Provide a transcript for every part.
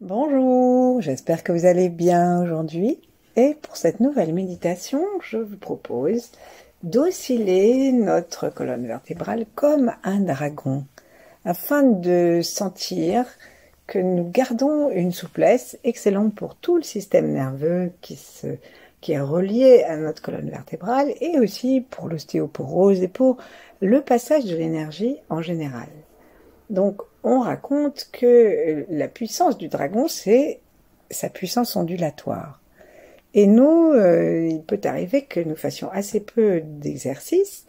Bonjour, j'espère que vous allez bien aujourd'hui. Et pour cette nouvelle méditation, je vous propose d'osciller notre colonne vertébrale comme un dragon, afin de sentir que nous gardons une souplesse excellente pour tout le système nerveux qui est relié à notre colonne vertébrale et aussi pour l'ostéoporose et pour le passage de l'énergie en général. Donc, on raconte que la puissance du dragon, c'est sa puissance ondulatoire. Et nous, il peut arriver que nous fassions assez peu d'exercices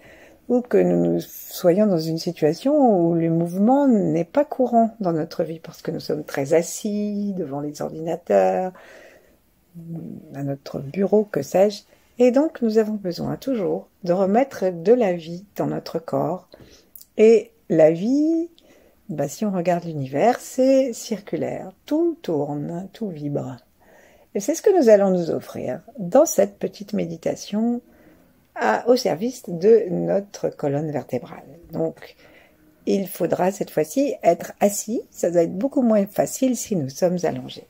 ou que nous soyons dans une situation où le mouvement n'est pas courant dans notre vie parce que nous sommes très assis devant les ordinateurs, à notre bureau, que sais-je. Et donc, nous avons besoin toujours de remettre de la vie dans notre corps. Et la vie, si on regarde l'univers, c'est circulaire. Tout tourne, tout vibre. Et c'est ce que nous allons nous offrir dans cette petite méditation au service de notre colonne vertébrale. Donc, il faudra cette fois-ci être assis. Ça doit être beaucoup moins facile si nous sommes allongés.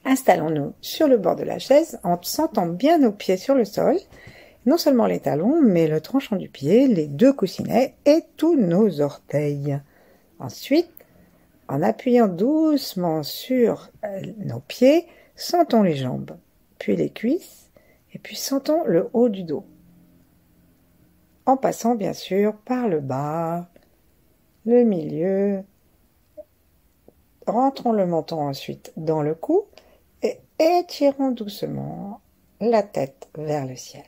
Installons-nous sur le bord de la chaise en sentant bien nos pieds sur le sol. Non seulement les talons, mais le tranchant du pied, les deux coussinets et tous nos orteils. Ensuite, en appuyant doucement sur nos pieds, sentons les jambes, puis les cuisses, et puis sentons le haut du dos. En passant bien sûr par le bas, le milieu. Rentrons le menton ensuite dans le cou et étirons doucement la tête vers le ciel.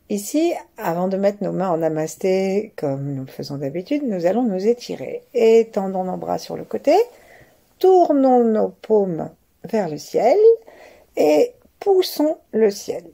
Ici, avant de mettre nos mains en namasté, comme nous le faisons d'habitude, nous allons nous étirer. Étendons nos bras sur le côté, tournons nos paumes vers le ciel et poussons le ciel.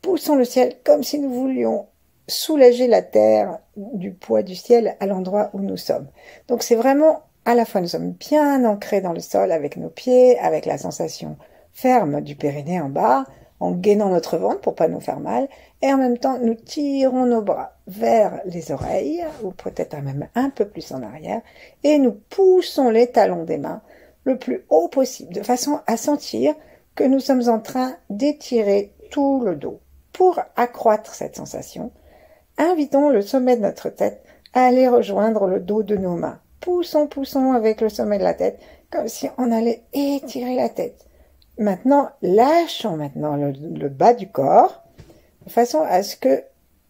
Poussons le ciel comme si nous voulions soulager la terre du poids du ciel à l'endroit où nous sommes. Donc c'est vraiment, à la fois nous sommes bien ancrés dans le sol avec nos pieds, avec la sensation ferme du périnée en bas, en gainant notre ventre pour pas nous faire mal, et en même temps nous tirons nos bras vers les oreilles, ou peut-être même un peu plus en arrière, et nous poussons les talons des mains le plus haut possible, de façon à sentir que nous sommes en train d'étirer tout le dos. Pour accroître cette sensation, invitons le sommet de notre tête à aller rejoindre le dos de nos mains. Poussons, poussons avec le sommet de la tête, comme si on allait étirer la tête. Maintenant, lâchons le bas du corps, de façon à ce que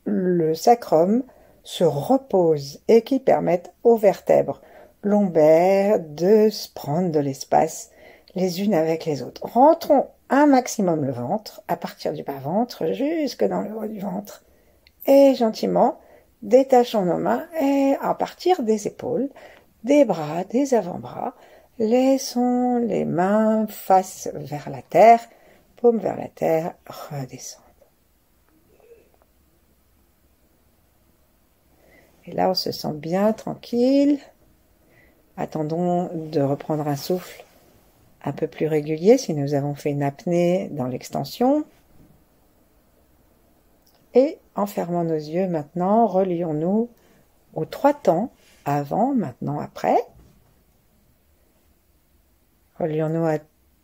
le sacrum se repose et qui permette aux vertèbres lombaires de se prendre de l'espace les unes avec les autres. Rentrons un maximum le ventre, à partir du bas-ventre jusque dans le haut du ventre. Et gentiment, détachons nos mains et à partir des épaules, des bras, des avant-bras, laissons les mains face vers la terre, paume vers la terre, redescendre. Et là, on se sent bien tranquille. Attendons de reprendre un souffle un peu plus régulier si nous avons fait une apnée dans l'extension. Et en fermant nos yeux maintenant, relions-nous aux 3 temps, avant, maintenant, après. Relions-nous à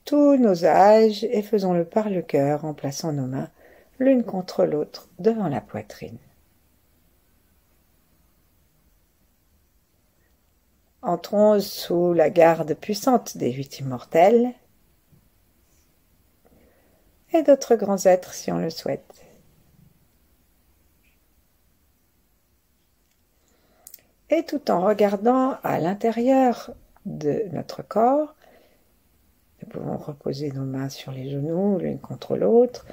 tous nos âges et faisons-le par le cœur en plaçant nos mains l'une contre l'autre devant la poitrine. Entrons sous la garde puissante des 8 immortels et d'autres grands êtres si on le souhaite. Et tout en regardant à l'intérieur de notre corps, nous pouvons reposer nos mains sur les genoux, l'une contre l'autre,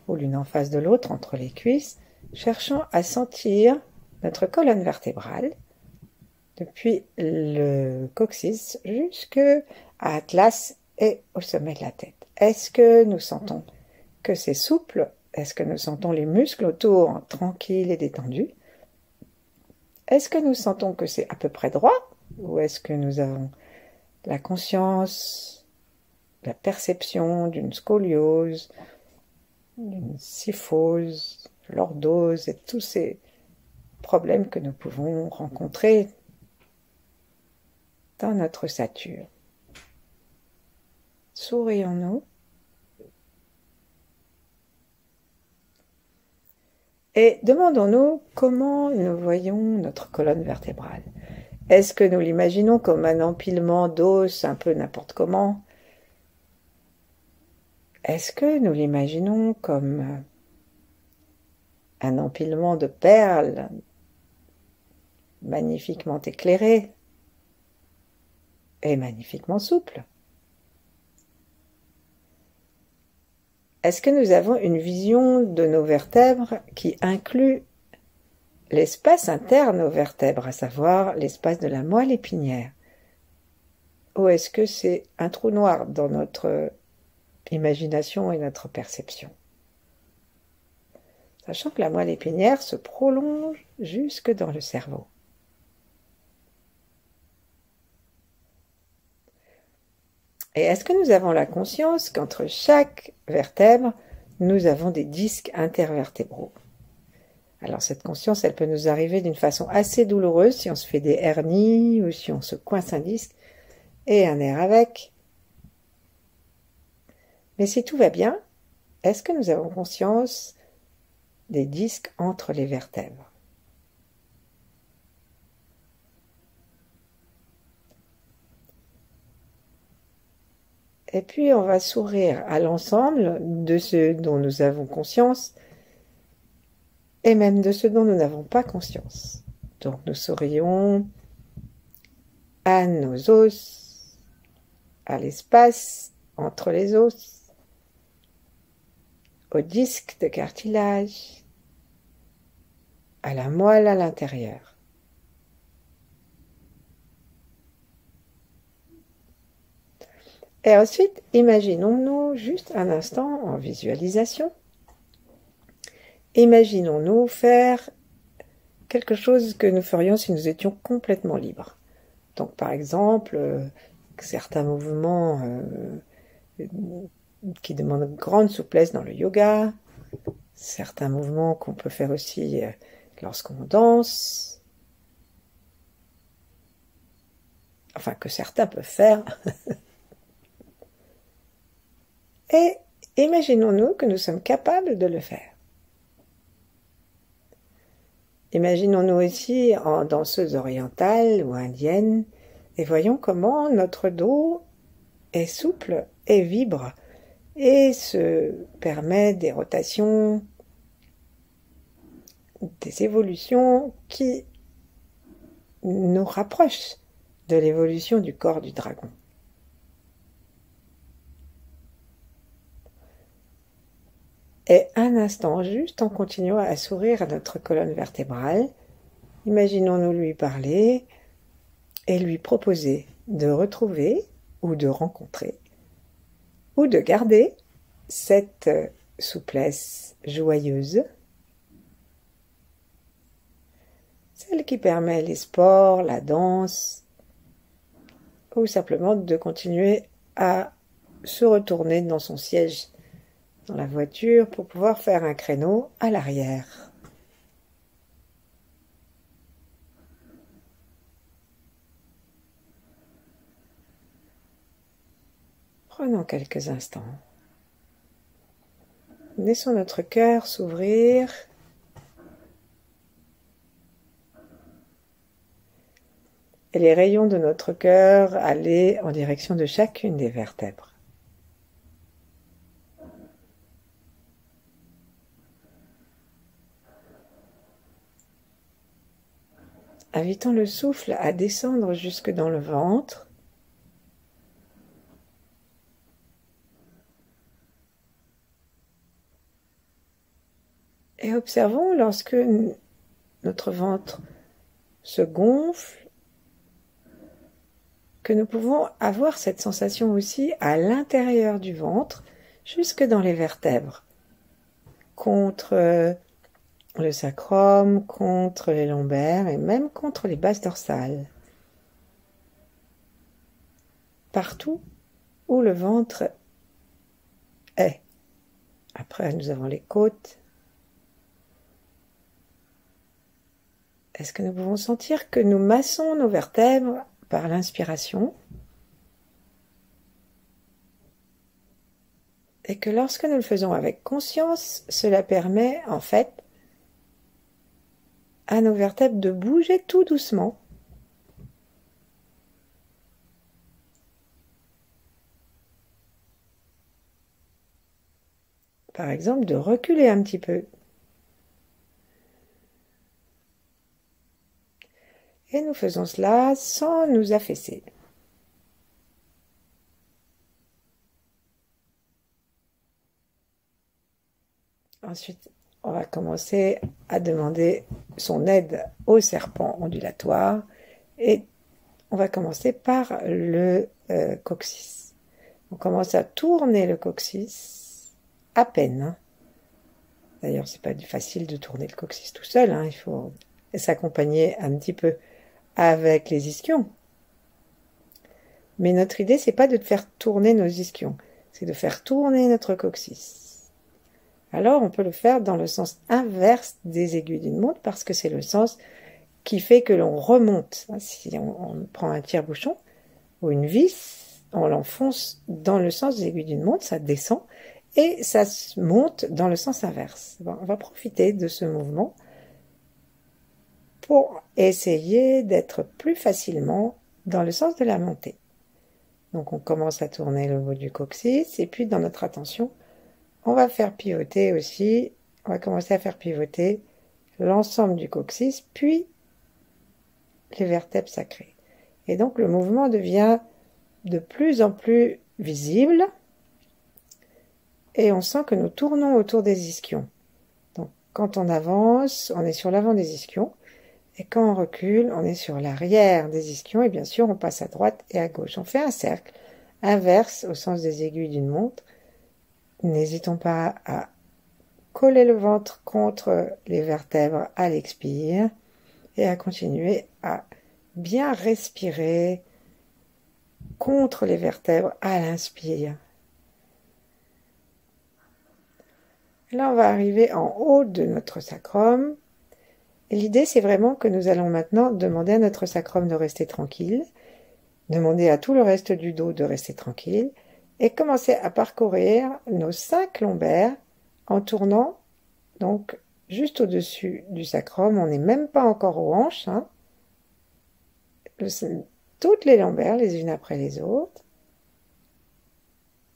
ou l'une en face de l'autre, entre les cuisses, cherchant à sentir notre colonne vertébrale, depuis le coccyx jusqu'à Atlas et au sommet de la tête. Est-ce que nous sentons que c'est souple? Est-ce que nous sentons les muscles autour tranquilles et détendus? Est-ce que nous sentons que c'est à peu près droit? Ou est-ce que nous avons la conscience, la perception d'une scoliose, d'une kyphose, lordose et tous ces problèmes que nous pouvons rencontrer dans notre ossature. Sourions-nous. Et demandons-nous comment nous voyons notre colonne vertébrale. Est-ce que nous l'imaginons comme un empilement d'os un peu n'importe comment? Est-ce que nous l'imaginons comme un empilement de perles magnifiquement éclairées et magnifiquement souples? Est-ce que nous avons une vision de nos vertèbres qui inclut l'espace interne aux vertèbres, à savoir l'espace de la moelle épinière? Ou est-ce que c'est un trou noir dans notre imagination et notre perception? Sachant que la moelle épinière se prolonge jusque dans le cerveau. Et est-ce que nous avons la conscience qu'entre chaque vertèbre, nous avons des disques intervertébraux? Alors cette conscience, elle peut nous arriver d'une façon assez douloureuse si on se fait des hernies ou si on se coince un disque et un nerf avec. Mais si tout va bien, est-ce que nous avons conscience des disques entre les vertèbres? Et puis on va sourire à l'ensemble de ce dont nous avons conscience et même de ce dont nous n'avons pas conscience. Donc nous sourions à nos os, à l'espace entre les os, aux disques de cartilage, à la moelle à l'intérieur. Et ensuite, imaginons-nous juste un instant en visualisation. Imaginons-nous faire quelque chose que nous ferions si nous étions complètement libres. Donc par exemple, certains mouvements qui demandent une grande souplesse dans le yoga, certains mouvements qu'on peut faire aussi lorsqu'on danse, enfin que certains peuvent faire. Et imaginons-nous que nous sommes capables de le faire. Imaginons-nous aussi en danseuse orientale ou indienne et voyons comment notre dos est souple et vibre et se permet des rotations, des évolutions qui nous rapprochent de l'évolution du corps du dragon. Et un instant, juste en continuant à sourire à notre colonne vertébrale, imaginons-nous lui parler et lui proposer de retrouver ou de rencontrer ou de garder cette souplesse joyeuse, celle qui permet les sports, la danse, ou simplement de continuer à se retourner dans son siège dans la voiture pour pouvoir faire un créneau à l'arrière. Prenons quelques instants. Laissons notre cœur s'ouvrir et les rayons de notre cœur aller en direction de chacune des vertèbres. Invitons le souffle à descendre jusque dans le ventre. Et observons lorsque notre ventre se gonfle, que nous pouvons avoir cette sensation aussi à l'intérieur du ventre, jusque dans les vertèbres, contre le sacrum, contre les lombaires et même contre les basses dorsales. Partout où le ventre est. Après, nous avons les côtes. Est-ce que nous pouvons sentir que nous massons nos vertèbres par l'inspiration et que lorsque nous le faisons avec conscience, cela permet en fait à nos vertèbres de bouger tout doucement. Par exemple, de reculer un petit peu. Et nous faisons cela sans nous affaisser. Ensuite, on va commencer à demander son aide au serpent ondulatoire et on va commencer par le coccyx. On commence à tourner le coccyx à peine. Hein. D'ailleurs, c'est pas facile de tourner le coccyx tout seul. Hein. Il faut s'accompagner un petit peu avec les ischions. Mais notre idée, c'est pas de faire tourner nos ischions, c'est de faire tourner notre coccyx. Alors, on peut le faire dans le sens inverse des aiguilles d'une montre parce que c'est le sens qui fait que l'on remonte. Si on prend un tire-bouchon ou une vis, on l'enfonce dans le sens des aiguilles d'une montre, ça descend et ça monte dans le sens inverse. Bon, on va profiter de ce mouvement pour essayer d'être plus facilement dans le sens de la montée. Donc, on commence à tourner le haut du coccyx et puis dans notre attention, on va faire pivoter aussi, on va commencer à faire pivoter l'ensemble du coccyx, puis les vertèbres sacrées. Et donc le mouvement devient de plus en plus visible et on sent que nous tournons autour des ischions. Donc quand on avance, on est sur l'avant des ischions et quand on recule, on est sur l'arrière des ischions et bien sûr on passe à droite et à gauche. On fait un cercle inverse au sens des aiguilles d'une montre. N'hésitons pas à coller le ventre contre les vertèbres à l'expire et à continuer à bien respirer contre les vertèbres à l'inspire. Là, on va arriver en haut de notre sacrum. Et l'idée, c'est vraiment que nous allons maintenant demander à notre sacrum de rester tranquille, demander à tout le reste du dos de rester tranquille et commencer à parcourir nos 5 lombaires en tournant donc juste au-dessus du sacrum. On n'est même pas encore aux hanches. Hein. Toutes les lombaires, les unes après les autres.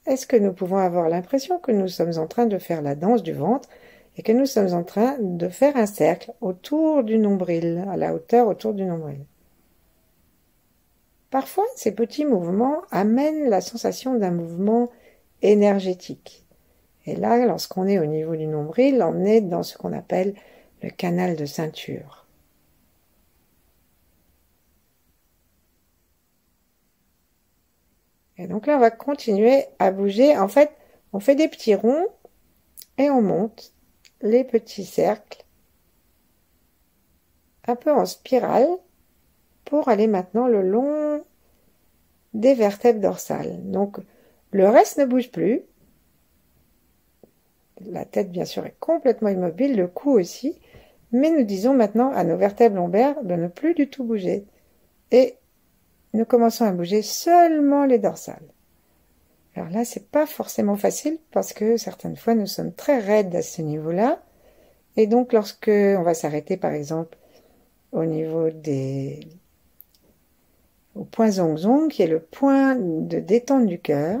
Est-ce que nous pouvons avoir l'impression que nous sommes en train de faire la danse du ventre et que nous sommes en train de faire un cercle autour du nombril, à la hauteur autour du nombril? Parfois, ces petits mouvements amènent la sensation d'un mouvement énergétique. Et là, lorsqu'on est au niveau du nombril, on est dans ce qu'on appelle le canal de ceinture. Et donc là, on va continuer à bouger. En fait, on fait des petits ronds et on monte les petits cercles un peu en spirale pour aller maintenant le long des vertèbres dorsales. Donc, le reste ne bouge plus. La tête, bien sûr, est complètement immobile, le cou aussi. Mais nous disons maintenant à nos vertèbres lombaires de ne plus du tout bouger. Et nous commençons à bouger seulement les dorsales. Alors là, c'est pas forcément facile parce que certaines fois, nous sommes très raides à ce niveau-là. Et donc, lorsque on va s'arrêter, par exemple, au niveau au point Zong, qui est le point de détente du cœur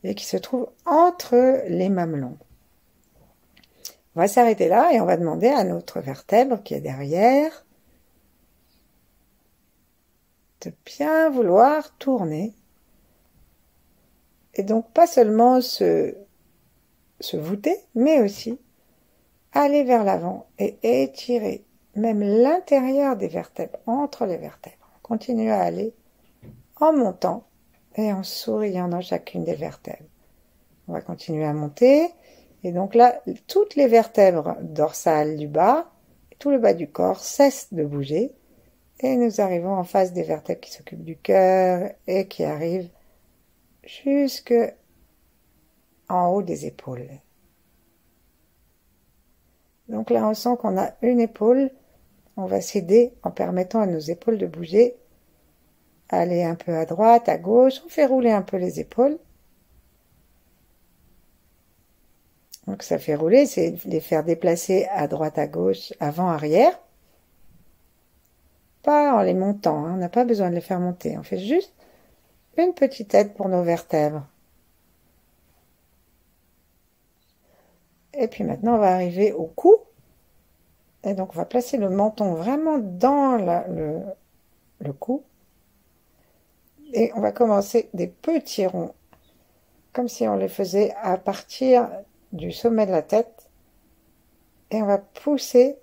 et qui se trouve entre les mamelons. On va s'arrêter là et on va demander à notre vertèbre qui est derrière de bien vouloir tourner. Et donc, pas seulement se voûter, mais aussi aller vers l'avant et étirer même l'intérieur des vertèbres, entre les vertèbres. On continue à aller en montant et en souriant dans chacune des vertèbres. On va continuer à monter. Et donc là, toutes les vertèbres dorsales du bas, tout le bas du corps cessent de bouger. Et nous arrivons en face des vertèbres qui s'occupent du cœur et qui arrivent jusque en haut des épaules. Donc là, on sent qu'on a une épaule. On va s'aider en permettant à nos épaules de bouger aller un peu à droite, à gauche. On fait rouler un peu les épaules. Donc ça fait rouler, c'est les faire déplacer à droite, à gauche, avant, arrière. Pas en les montant, hein. On n'a pas besoin de les faire monter. On fait juste une petite aide pour nos vertèbres. Et puis maintenant, on va arriver au cou. Et donc, on va placer le menton vraiment dans le cou. Et on va commencer des petits ronds, comme si on les faisait à partir du sommet de la tête. Et on va pousser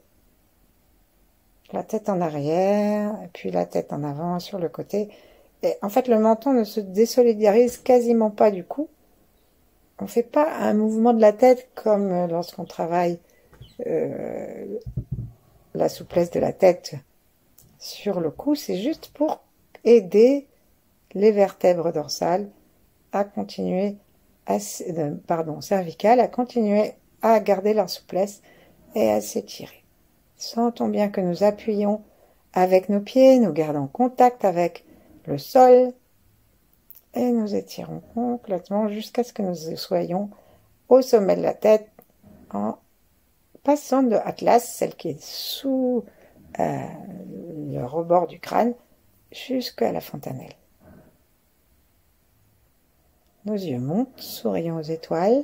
la tête en arrière, et puis la tête en avant, sur le côté. Et en fait, le menton ne se désolidarise quasiment pas du cou. On ne fait pas un mouvement de la tête comme lorsqu'on travaille la souplesse de la tête sur le cou. C'est juste pour aider les vertèbres dorsales à continuer cervicales, à continuer à garder leur souplesse et à s'étirer. Sentons bien que nous appuyons avec nos pieds, nous gardons contact avec le sol et nous étirons complètement jusqu'à ce que nous soyons au sommet de la tête en passant de Atlas, celle qui est sous le rebord du crâne, jusqu'à la fontanelle. Nos yeux montent, sourions aux étoiles.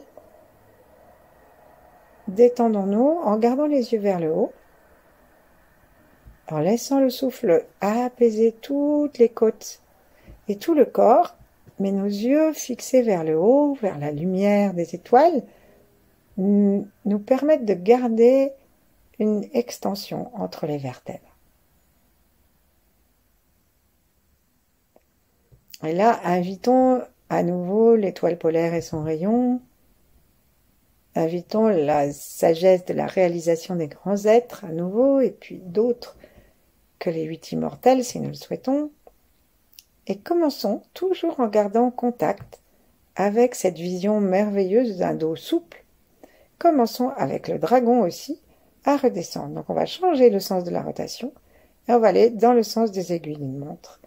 Détendons-nous en gardant les yeux vers le haut, en laissant le souffle apaiser toutes les côtes et tout le corps, mais nos yeux fixés vers le haut, vers la lumière des étoiles, nous permettent de garder une extension entre les vertèbres. Et là, invitons à nouveau l'étoile polaire et son rayon. Invitons la sagesse de la réalisation des grands êtres à nouveau, et puis d'autres que les 8 immortels, si nous le souhaitons. Et commençons toujours en gardant contact avec cette vision merveilleuse d'un dos souple. Commençons avec le dragon aussi à redescendre. Donc on va changer le sens de la rotation et on va aller dans le sens des aiguilles d'une montre.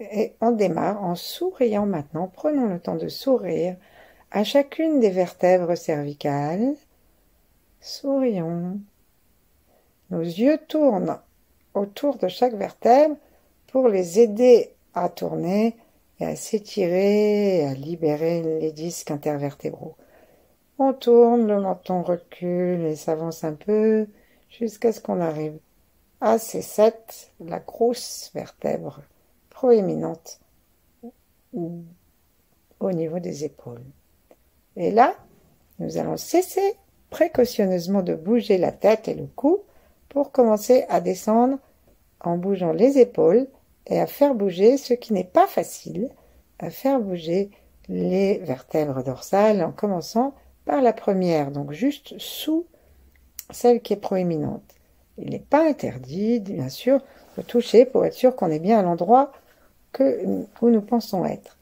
Et on démarre en souriant maintenant. Prenons le temps de sourire à chacune des vertèbres cervicales. Sourions. Nos yeux tournent autour de chaque vertèbre pour les aider à tourner et à s'étirer et à libérer les disques intervertébraux. On tourne, le menton recule et s'avance un peu jusqu'à ce qu'on arrive à C7, la grosse vertèbre proéminente au niveau des épaules. Et là, nous allons cesser précautionneusement de bouger la tête et le cou pour commencer à descendre en bougeant les épaules et à faire bouger, ce qui n'est pas facile, à faire bouger les vertèbres dorsales en commençant par la première, donc juste sous celle qui est proéminente. Il n'est pas interdit, bien sûr, de toucher pour être sûr qu'on est bien à l'endroit où nous pensons être.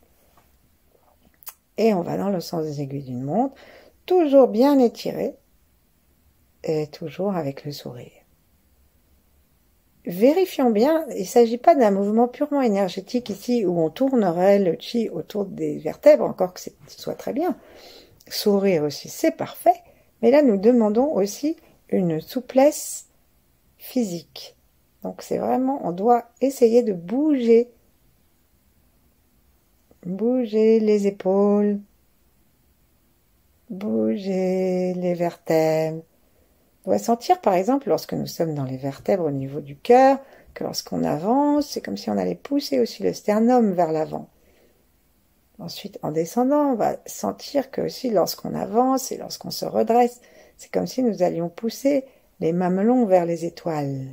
Et on va dans le sens des aiguilles d'une montre, toujours bien étiré et toujours avec le sourire. Vérifions bien, il ne s'agit pas d'un mouvement purement énergétique ici où on tournerait le chi autour des vertèbres, encore que ce soit très bien. Sourire aussi, c'est parfait, mais là nous demandons aussi une souplesse physique. Donc c'est vraiment, on doit essayer de bouger les épaules, bouger les vertèbres. On doit sentir par exemple lorsque nous sommes dans les vertèbres au niveau du cœur, que lorsqu'on avance, c'est comme si on allait pousser aussi le sternum vers l'avant. Ensuite, en descendant, on va sentir que aussi lorsqu'on avance et lorsqu'on se redresse, c'est comme si nous allions pousser les mamelons vers les étoiles.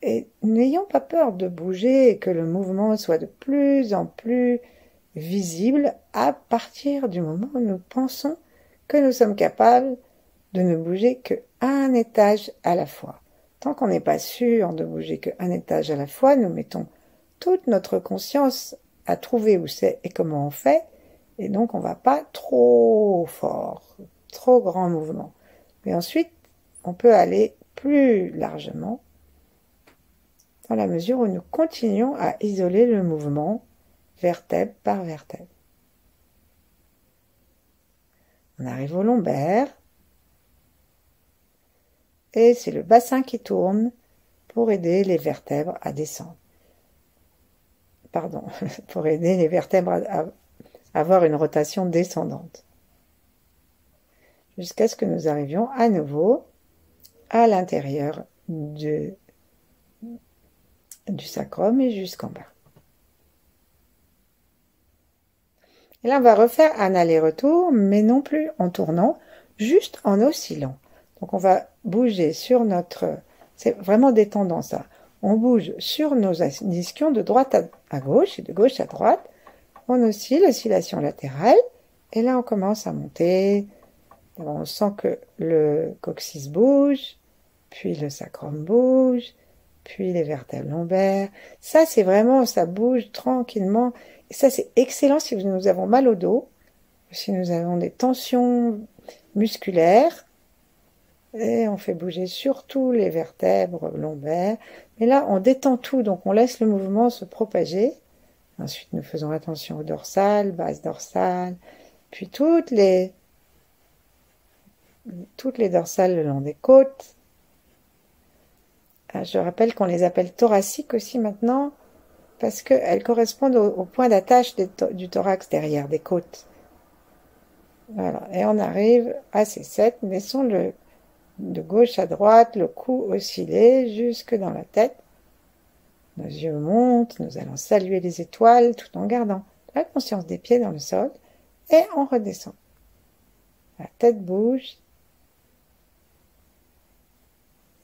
Et n'ayons pas peur de bouger et que le mouvement soit de plus en plus visible à partir du moment où nous pensons que nous sommes capables de ne bouger qu'un étage à la fois. Tant qu'on n'est pas sûr de bouger qu'un étage à la fois, nous mettons toute notre conscience à trouver où c'est et comment on fait, et donc on ne va pas trop fort, trop grand mouvement. Mais ensuite, on peut aller plus largement dans la mesure où nous continuons à isoler le mouvement vertèbre par vertèbre. On arrive au lombaire et c'est le bassin qui tourne pour aider les vertèbres à descendre. Pardon, pour aider les vertèbres à avoir une rotation descendante. Jusqu'à ce que nous arrivions à nouveau à l'intérieur du sacrum et jusqu'en bas. Et là, on va refaire un aller-retour, mais non plus en tournant, juste en oscillant. Donc, on va bouger sur notre... C'est vraiment détendant, ça. On bouge sur nos ischions de droite à gauche et de gauche à droite. On oscille, oscillation latérale. Et là, on commence à monter. Alors, on sent que le coccyx bouge, puis le sacrum bouge, puis les vertèbres lombaires. Ça, c'est vraiment, ça bouge tranquillement. Et ça, c'est excellent si nous avons mal au dos, si nous avons des tensions musculaires. Et on fait bouger surtout les vertèbres lombaires. Mais là, on détend tout, donc on laisse le mouvement se propager. Ensuite, nous faisons attention au dorsal, base dorsale, puis toutes les dorsales le long des côtes. Je rappelle qu'on les appelle thoraciques aussi maintenant, parce qu'elles correspondent au point d'attache du thorax derrière, des côtes. Voilà, et on arrive à ces 7, laissons de gauche à droite, le cou osciller jusque dans la tête. Nos yeux montent, nous allons saluer les étoiles tout en gardant la conscience des pieds dans le sol, et on redescend. La tête bouge,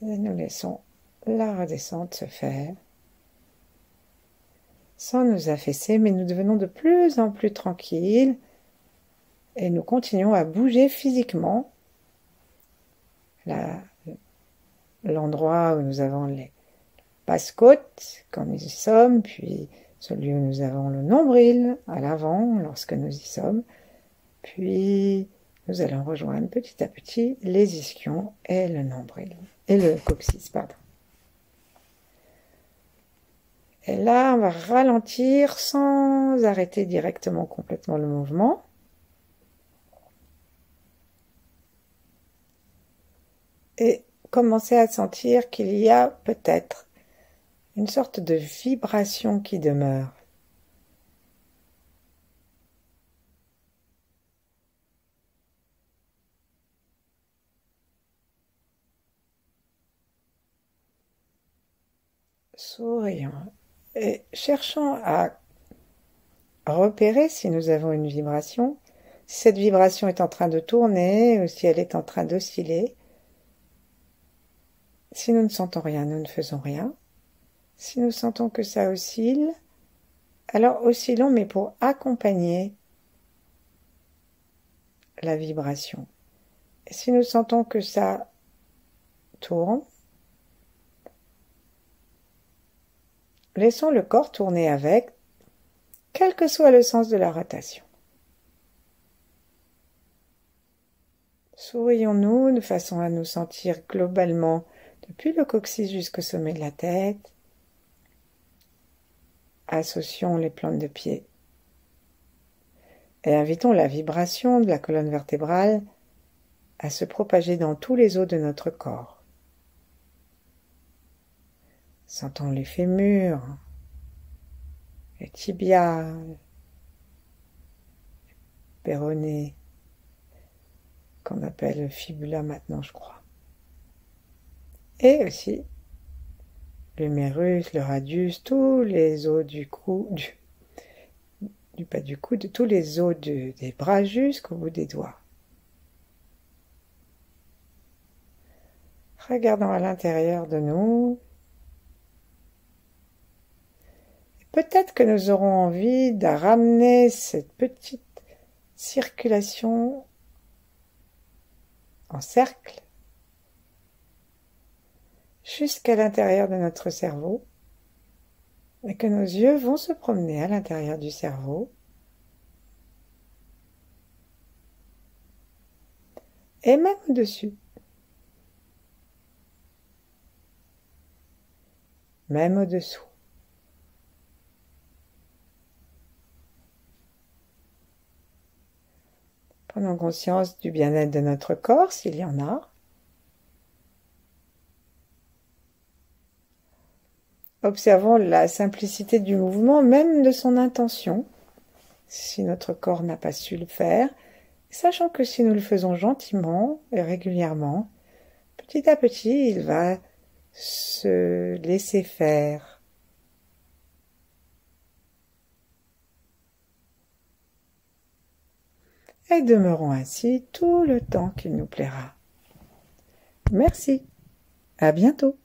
et nous laissons la redescente se faire, sans nous affaisser, mais nous devenons de plus en plus tranquilles, et nous continuons à bouger physiquement l'endroit où nous avons les basses-côtes quand nous y sommes, puis celui où nous avons le nombril à l'avant lorsque nous y sommes, puis nous allons rejoindre petit à petit les ischions et le nombril, et le coccyx, pardon. Et là, on va ralentir sans arrêter directement complètement le mouvement. Et commencer à sentir qu'il y a peut-être une sorte de vibration qui demeure. Sourions et cherchons à repérer si nous avons une vibration, si cette vibration est en train de tourner ou si elle est en train d'osciller. Si nous ne sentons rien, nous ne faisons rien. Si nous sentons que ça oscille, alors oscillons, mais pour accompagner la vibration. Et si nous sentons que ça tourne, laissons le corps tourner avec, quel que soit le sens de la rotation. Sourions-nous de façon à nous sentir globalement depuis le coccyx jusqu'au sommet de la tête. Associons les plantes de pied et invitons la vibration de la colonne vertébrale à se propager dans tous les os de notre corps. Sentons les fémurs, les tibias, les péronés, qu'on appelle fibula maintenant, je crois. Et aussi l'humérus, le radius, tous les os du cou, pas du coude, tous les os des bras jusqu'au bout des doigts. Regardons à l'intérieur de nous. Peut-être que nous aurons envie de ramener cette petite circulation en cercle jusqu'à l'intérieur de notre cerveau et que nos yeux vont se promener à l'intérieur du cerveau et même au-dessus. même au-dessous. Prenons conscience du bien-être de notre corps, s'il y en a. Observons la simplicité du mouvement, même de son intention, si notre corps n'a pas su le faire, sachant que si nous le faisons gentiment et régulièrement, petit à petit, il va se laisser faire. Et demeurons ainsi tout le temps qu'il nous plaira. Merci. À bientôt.